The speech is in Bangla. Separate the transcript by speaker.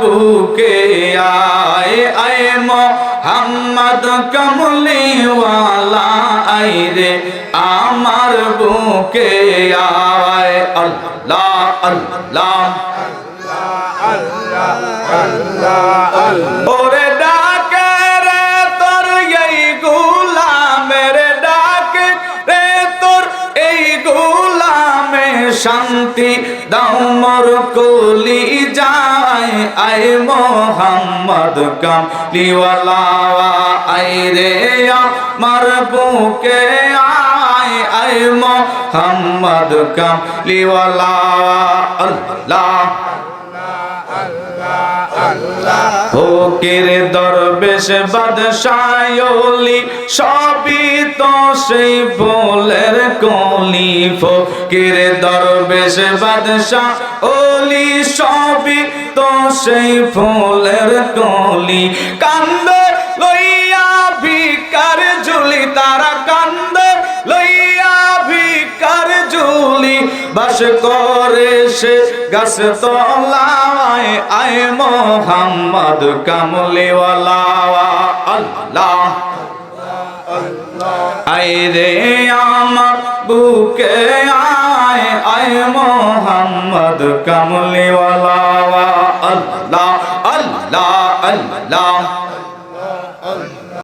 Speaker 1: বুকে আয় আয় মোহাম্মদ কামলিওয়ালা আয় রে আমার বুকে আয় আল্লাহ আল্লাহ ওরে ডাকে রে তোর এই গোলামের ডাকে রে তোর এই গোলামে শান্তি দাও মোর কলি যায় আয় মোহাম্মদ কামলিওয়ালা আয় রে আমার বুকে আয় আয় মোহাম্মদ কামলিওয়ালা আল্লাহ ফকির দরবেশ বাদশাহ ওলি সবই তো সেই ফুলের কলি ফকির দরবেশ বাদশাহ ওলি সবই তো সেই ফুলের কলি কান্দে লইয়া ভিকার ঝুলি তারা কান্দে লইয়া ভিকার ঝুলি বাস করে সে গাছ তলায় আয় মোহাম্মদ কামলিওয়ালা আল্লাহ আয় রে আমার বুকে আয় আয় মোহাম্মদ কামলিওয়ালা আল্লাহ আল্লাহ আল্লাহ